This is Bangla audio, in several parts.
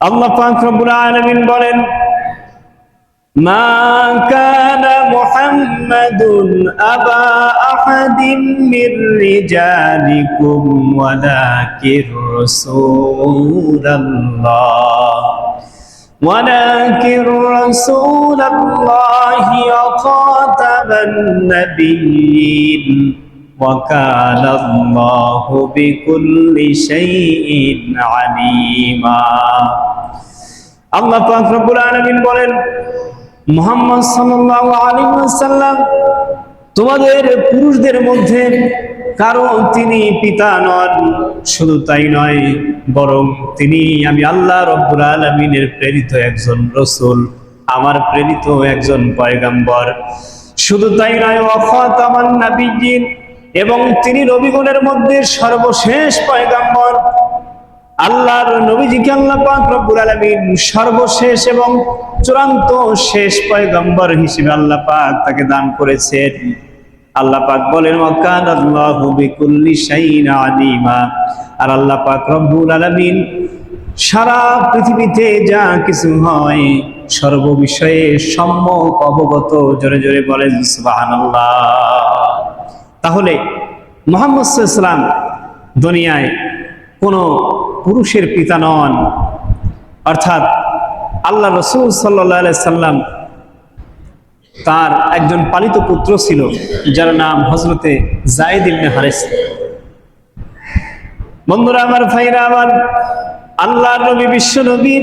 আল্লাহ পাক রব্বুল আলামিন বলেন, মা কানা মুহাম্মাদুন আবা আহাদিন মির রিজালিকুম ওয়ালাকির রাসূলাল্লাহি ওয়া খাতামান নাবিয়্যিন ওয়া কানা আল্লাহু বিকুল্লি শাইইন আলীমা। আল্লাহ পাক রব্বুল আলামিন বলেন, মুহাম্মদ সাল্লাল্লাহু আলাইহি ওয়াসাল্লাম তোমাদের পুরুষদের মধ্যে কারো তিনি পিতা নন, শুধু তাই নয় বরং তিনি আমি আল্লাহ রব্বুল আলামিনের প্রেরিত একজন রাসূল, আমার প্রেরিত একজন পয়গম্বর। শুধু তাই নয়, ওয়া খাতামান নাবিয়্যিন, এবং তিনি নবীগণের মধ্যে সর্বশেষ পয়গম্বর। আল্লাহর নবীজিকে আল্লাহ পাক রব্বুল আলামিন সর্বশেষ এবং চূড়ান্ত শেষ পয়গম্বর হিসেবে আল্লাহ পাক তাকে দান করেছেন। আল্লাহ পাক বলেন, ওয়া কানা আল্লাহু বিকুল্লি শাইইন আলীমা। আর আল্লাহ পাক রব্বুল আলামিন সারা পৃথিবীতে যা কিছু হয় সর্ববিষয়ে সম্যক অবগত। জোরে জোরে বলেন সুবহানাল্লাহ। তাহলে মুহাম্মদ সাল্লাল্লাহু আলাইহি ওয়াসাল্লাম দুনিয়ায় কোনো পুরুষের পিতা নন, অর্থাৎ আল্লাহ রাসূল সাল্লাল্লাহু আলাইহি সাল্লাম তার একজন পালিত পুত্র ছিল যার নাম হযরতে যায়েদ ইবনে হারিসা। বন্ধুরা আমার, ভাইরা আমার, আল্লাহর নবী বিশ্ব নবী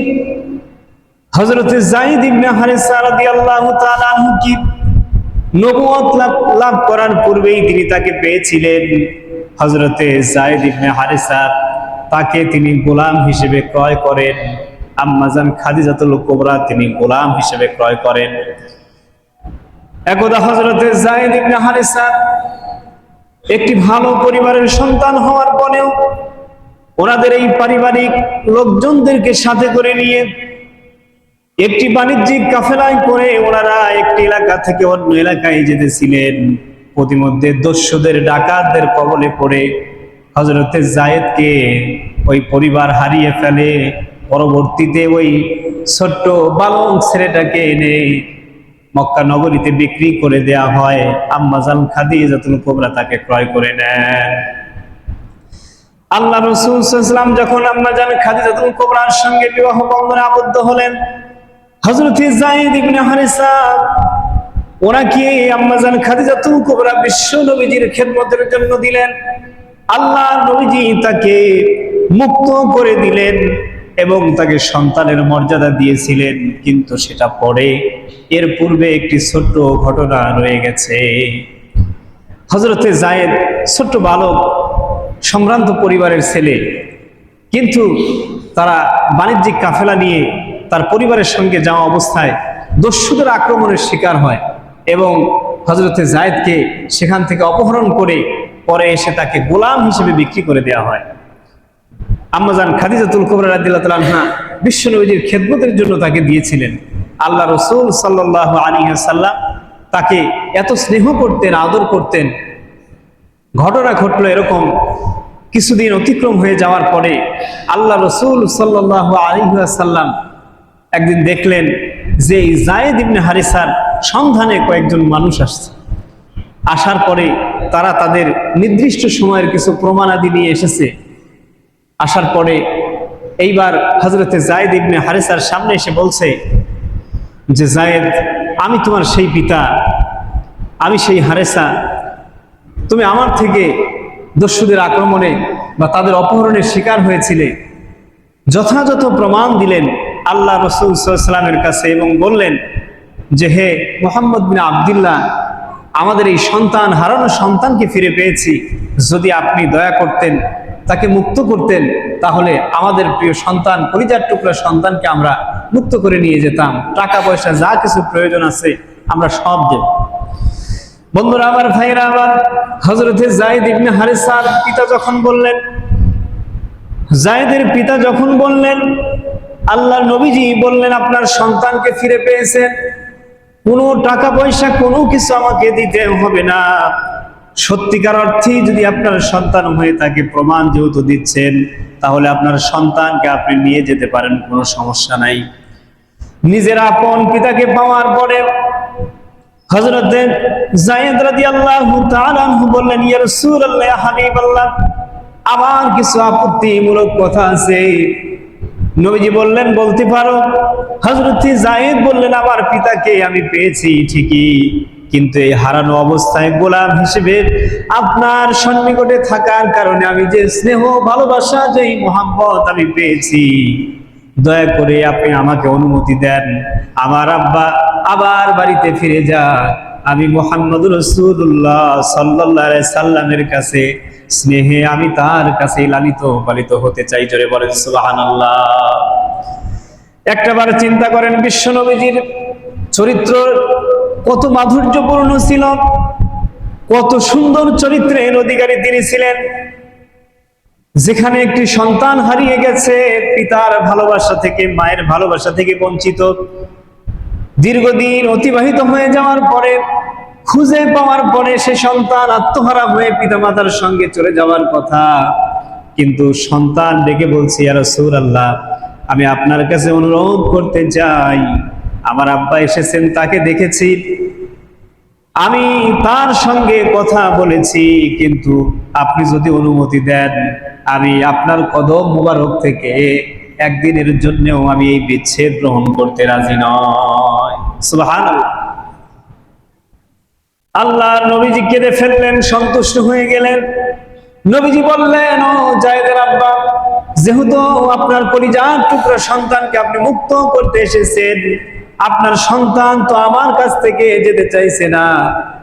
হযরতে যায়েদ ইবনে হারিসা রাদিয়াল্লাহু তাআলা আনহু কি নবুয়ত লাভ করার পূর্বেই তিনি তাকে পেয়েছিলেন। হযরতে যায়েদ ইবনে হারিসা তাকে তিনি গোলাম হিসেবে ক্রয় করেন। আম্মাজান খাদিজাতুল কুবরা তিনি গোলাম হিসেবে ক্রয় করেন। একদা হযরতে যায়েদ ইবনে হারিসা একটি ভালো পরিবারের সন্তান হওয়ার পরেও ওনাদের এই পারিবারিক লোকজনদেরকে সাথে করে নিয়ে একটি বাণিজ্যিক কাফেলায় করে ওনারা একটি এলাকা থেকে অন্য এলাকায় যেতেছিলেন। প্রতিমধ্যে দস্যুদের ডাকাতদের কবলে পড়ে হযরতে যায়েদকে ওই পরিবার হারিয়ে ফেলে। পরবর্তীতে ওই ছোট্ট বালক ছেলেটাকে এনে মক্কা নগরীতে বিক্রি করে দেয়া হয়। আম্মাজান খাদিজাতুল কুবরা তাকে ক্রয় করে নেন। আল্লাহ রাসূল সাল্লাল্লাহু আলাইহি ওয়াসাল্লাম যখন আম্মাজান খাদিজাতুল কুবরার সঙ্গে বিবাহ বন্ধনে আবদ্ধ হলেন, হযরত যায়েদ ইবনে হারিসা ওনাকে আম্মাজান খাদিজাতুল কুবরা বিশ্ব নবীজির খেদমতের জন্য দিলেন। আল্লাহ নবীজি তাকে মুক্ত করে দিলেন এবং তাকে সন্তানের মর্যাদা দিয়েছিলেন। কিন্তু সেটা পরে, এর পূর্বে একটি ছোট্ট ঘটনা রয়ে গেছে। হযরতে যায়েদ ছোট্ট বালক, সম্ভ্রান্ত পরিবারের ছেলে, কিন্তু তারা বাণিজ্যিক কাফেলা নিয়ে তার পরিবারের সঙ্গে যাওয়া অবস্থায় দস্যুদের আক্রমণের শিকার হয় এবং হযরতে যায়েদকে সেখান থেকে অপহরণ করে পরে এসে তাকে গোলাম হিসেবে বিক্রি করে দেওয়া হয়। আম্মাজান খাদিজাতুল কুবরা রাদিয়াল্লাহু তাআলা আনহা বিশ্ব নবীর খেদমতের জন্য তাকে দিয়েছিলেন। আল্লাহ রাসূল সাল্লাল্লাহু আলাইহি ওয়াসাল্লাম তাকে এত স্নেহ করতেন, আদর করতেন। ঘটনা ঘটলো এরকম, কিছুদিন অতিক্রম হয়ে যাওয়ার পরে আল্লাহ রাসূল সাল্লাল্লাহু আলাইহি ওয়াসাল্লাম একদিন দেখলেন যে যায়েদ ইবনে হারিসার সন্ধানে কয়েকজন মানুষ আসছে। আসার পরে তারা তাদের নির্দিষ্ট সময়ের কিছু প্রমাণাদি নিয়ে এসেছে। আসার পরে এইবার হযরতে যায়েদ ইবনে হারিসার সামনে এসে বলছে যে, যায়েদ, আমি তোমার সেই পিতা, আমি সেই হারিসা। তুমি আমার থেকে দস্যুদের আক্রমণে বা তাদের অপহরণের শিকার হয়েছিলে। যথাযথ প্রমাণ দিলেন আল্লাহ রাসূল সাল্লাল্লাহু আলাইহি ওয়াসাল্লামের কাছে এবং বললেন যে, হে মুহাম্মদ বিন আব্দুল্লাহ, আমাদের এই সন্তান, হারানো সন্তানকে ফিরে পেয়েছি। যদি আপনি দয়া করতেন, তাকে মুক্ত করতেন, তাহলে আমাদের প্রিয় সন্তান, কলিজার টুকরা সন্তানকে আমরা মুক্ত করে নিয়ে যেতাম। টাকা পয়সা যা কিছু প্রয়োজন আছে আমরা সব দেব। বন্ধুরা আমার, ভাইরা আমার, হযরতে যায়েদ ইবনে হারিসার পিতা যখন বললেন, যায়েদের পিতা যখন বললেন, আল্লাহর নবীজি বললেন, আপনার সন্তানকে ফিরে পেয়েছেন, কোনো টাকা পয়সা কোনো কিছু আমাকে দিতে হবে না। সত্যিকার অর্থেই যদি আপনার সন্তান হয়ে থাকে, প্রমাণ যেহেতু দিচ্ছেন, তাহলে আপনার সন্তানকে আপনি নিয়ে যেতে পারেন, কোনো সমস্যা নাই। নিজের আপন পিতাকে পাওয়ার পরে হযরত যায়েদ রাদিয়াল্লাহু তাআলা আনহু বললেন, ইয়া রাসূলুল্লাহ, ইয়া হাবিবাল্লাহ, আমার কিছু আপত্তিমূলক কথা আছে। নবীজি বললেন, বলতে পারো। হযরত যায়েদ বললেন, আমার পিতাকে আমি পেয়েছি ঠিকই, কিন্তু এই হারানো অবস্থায় গোলাম হিসেবে আপনার সন্নিকটে থাকার কারণে আমি যে স্নেহ, ভালোবাসা, যে মোহাম্মত আমি পেয়েছি, দয়া করে আপনি আমাকে অনুমতি দেন, আমার আব্বা আবার বাড়িতে ফিরে যাক, আমি মুহাম্মদুর রাসূলুল্লাহ সাল্লাল্লাহু আলাইহি সাল্লামের কাছে স্নেহে আমি তার কাছে লালিত পালিত হতে চাই। জোরে বলেন সুবহানাল্লাহ। একটাবার চিন্তা করেন, বিশ্ব নবীজির চরিত্র কত মাধুর্যপূর্ণ ছিল, কত সুন্দর চরিত্রের অধিকারী তিনি ছিলেন। যেখানে একটি সন্তান হারিয়ে গেছে, পিতার ভালোবাসা থেকে, মায়ের ভালোবাসা থেকে বঞ্চিত, দীর্ঘদিন অতিবাহিত হয়ে যাওয়ার পরে, খুঁজে পাওয়ার পরে সে সন্তান আত্মহারা হয়ে পিতামাতার সঙ্গে চলে যাওয়ার কথা, কিন্তু সন্তান ডেকে বলছে, ইয়া রাসূলুল্লাহ, আমি আপনার কাছে অনুরোধ করতে চাই, আমার আব্বা এসেছেন, তাকে দেখেছি, আমি তার সঙ্গে কথা বলেছি, কিন্তু আপনি যদি অনুমতি দেন, আমি আপনার কদম মোবারক থেকে একদিনের জন্যও আমি এই বিচ্ছেদ গ্রহণ করতে রাজি নয়। সুবহানাল্লাহ। আল্লাহ নবীজি কেঁদে ফেললেন, সন্তুষ্ট হয়ে গেলেন। নবীজি বললেন, ও যায়েদের আব্বা, যেহেতু আপনার কলিজার টুকরা সন্তানকে আপনি মুক্ত করতে এসেছেন, আপনার সন্তান তো আমার কাছ থেকে যেতে চাইছে না,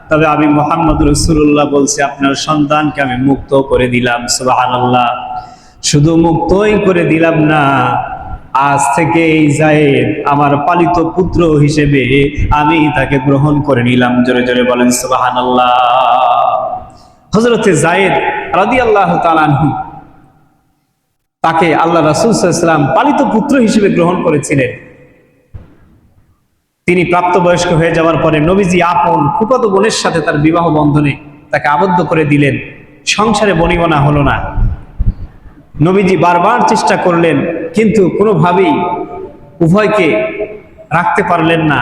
তবে আমি মুহাম্মদুর রাসূলুল্লাহ বলছি, আপনার সন্তানকে আমি মুক্ত করে দিলাম। সুবহানাল্লাহ। শুধু মুক্তই করে দিলাম না, আজ থেকে এই যায়েদ আমার পালিত পুত্র হিসেবে আমি তাকে গ্রহণ করে নিলাম। জোরে জোরে বলেন সুবহানাল্লাহ। হযরতে যায়েদ রাদিয়াল্লাহু তাআলা আনহু, তাকে আল্লাহ রাসূল সাল্লাল্লাহু আলাইহি ওয়াসাল্লাম পালিত পুত্র হিসেবে গ্রহণ করেছিলেন। তিনি প্রাপ্তবয়স্ক হয়ে যাওয়ার পরে নবীজি আপন ফুফাতো বোনের সাথে তার বিবাহ বন্ধনে তাকে আবদ্ধ করে দিলেন। সংসারে বনিবনা হলো না। নবীজি বারবার চেষ্টা করলেন, কিন্তু কোনোভাবেই উভয়কে রাখতে পারলেন না।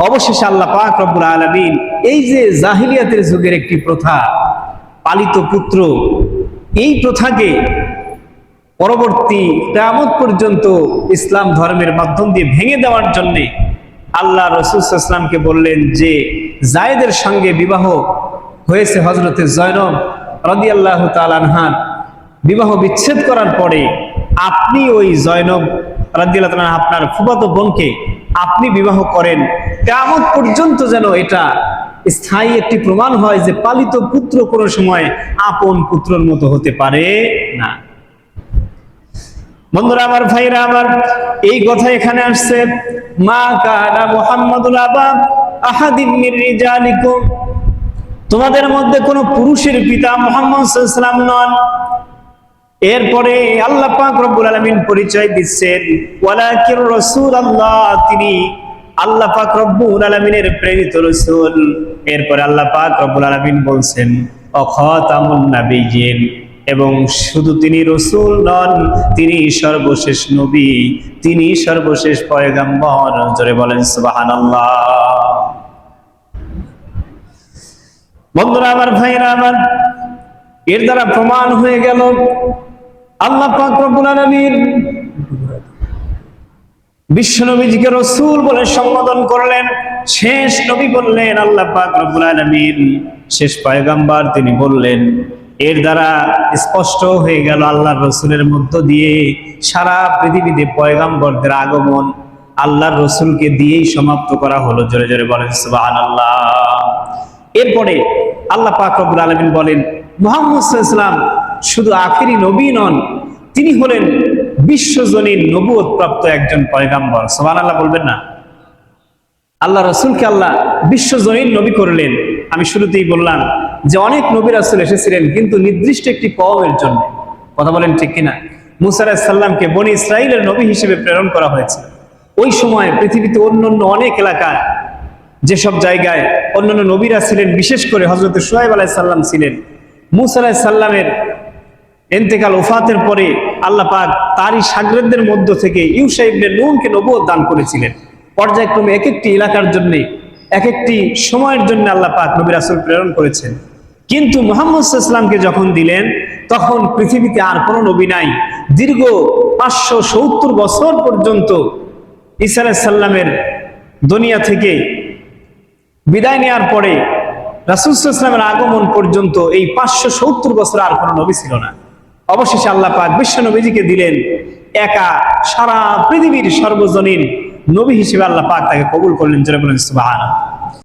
অবশেষে আল্লাহ পাক রব্বুল আলামিন এই যে জাহিলিয়াতের যুগের একটি প্রথা, পালিত পুত্র, এই প্রথাকে পরবর্তী কিয়ামত পর্যন্ত ইসলাম ধর্মের মাধ্যম দিয়ে ভেঙে দেওয়ার জন্য আল্লাহ রাসূল সাল্লাল্লাহু আলাইহি ওয়াসাল্লামকে বললেন যে যায়েদের সঙ্গে বিবাহ হয়েছে হযরতে জয়নব রাদিয়াল্লাহু তাআলা আনহার, বিবাহ বিচ্ছেদ করার পরে আপনি ওই জয়নব রাদিয়াল্লাহু তাআলা আপনার ফুফাতো বোনকে আপনি বিবাহ করেন, কিয়ামত পর্যন্ত যেন এটা স্থায়ী একটি প্রমাণ হয় যে পালিত পুত্র কোনো সময় আপন পুত্রের মতো হতে পারে না। বন্ধুরা আমার, ভাইরা আমার, এই কথা এখানে আসছে, মা কানা মুহাম্মাদুল আবা আহাদিম মির রিজালিকুম, তোমাদের মধ্যে কোন পুরুষের পিতা মুহাম্মদ সাল্লাল্লাহু আলাইহি ওয়াসাল্লাম নন। এরপরে আল্লাহ পাক রব্বুল আলামিন পরিচয় দিচ্ছেন, ওয়ালাকির রাসূলুল্লাহ, তিনি আল্লাহ পাক রব্বুল আলামিনের প্রেরিত রাসূল। এরপরে আল্লাহ পাক রব্বুল আলামিন বলছেন, খাতামুন নাবিয়্যিন, এবং শুধু তিনি রাসূল নন, তিনি সর্বশেষ নবী, তিনি সর্বশেষ পয়গম্বর। জোরে বলেন সুবহানাল্লাহ। বন্ধুরা আমার, ভাইরা আমার, এর দ্বারা প্রমাণ হয়ে গেল আল্লাহ পাক রব্বুল আলামিন বিশ্ব নবীজিকে রাসূল বলে সম্বোধন করলেন, শেষ নবী বললেন, আল্লাহ পাক রব্বুল আলামিন শেষ পয়গম্বর তিনি বললেন। এর দ্বারা স্পষ্ট হয়ে গেল আল্লাহর রাসূলের মধ্য দিয়ে সারা পৃথিবীতে পয়গম্বরদের আগমন আল্লাহর রাসূলকে দিয়েই সমাপ্ত করা হলো। জোরে জোরে বলেন সুবহানাল্লাহ। এরপরে আল্লাহ পাক রব্বুল আলামিন বলেন, মুহাম্মদ সাল্লাল্লাহু আলাইহি ওয়াসাল্লাম শুধু আখেরি নবী নন, তিনি হলেন বিশ্বজনীন নবুয়ত প্রাপ্ত একজন পয়গম্বর। সুবহানাল্লাহ বলবেন না? আল্লাহ রাসূলকে আল্লাহ বিশ্বজনীন নবী করলেন। আমি শুরুতেই বললাম যে অনেক নবী রাসূল এসেছিলেন, কিন্তু নির্দিষ্ট একটি কওমের জন্য। কথা বলেন ঠিক কিনা? মুসা আলাইহিস সালামকে বনি ইসরাইলের নবী হিসেবে প্রেরণ করা হয়েছে। ওই সময় পৃথিবীতে অন্যান্য অনেক এলাকায়, যেসব জায়গায় অন্যান্য নবীরা ছিলেন, বিশেষ করে হযরত শুআয়ব আলাইহিস সালাম ছিলেন, মুসা আলাইহিস সালামের ইন্তেকাল ওফাতের পরে আল্লাহ পাক তারই শাগরেদদের মধ্য থেকে ইউসা ইবনে নুনকে নবুয়ত দান করেছিলেন। পর্যায়ক্রমে এক একটি এলাকার জন্য এক একটি সময়ের জন্য আল্লাহ পাক নবী রাসূল প্রেরণ করেছেন। কিন্তু মুহাম্মদ সাল্লাল্লাহু আলাইহি ওয়াসাল্লামকে যখন দিলেন তখন পৃথিবীতে আর কোনো নবী নাই। দীর্ঘ 570 বছর পর্যন্ত ঈসা আলাইহিস সালামের দুনিয়া থেকে বিদায় নেওয়ার পরে রাসূল সাল্লাল্লাহু আলাইহি ওয়াসাল্লামের আগমন পর্যন্ত এই 570 বছর আর কোনো নবী ছিল না। অবশেষে আল্লাহ পাক বিশ্ব নবীজিকে দিলেন, একা সারা পৃথিবীর সর্বজনীন নবী হিসেবে আল্লাহ পাক তাকে কবুল করলেন। জোরে বলেন সুবহানাল্লাহ।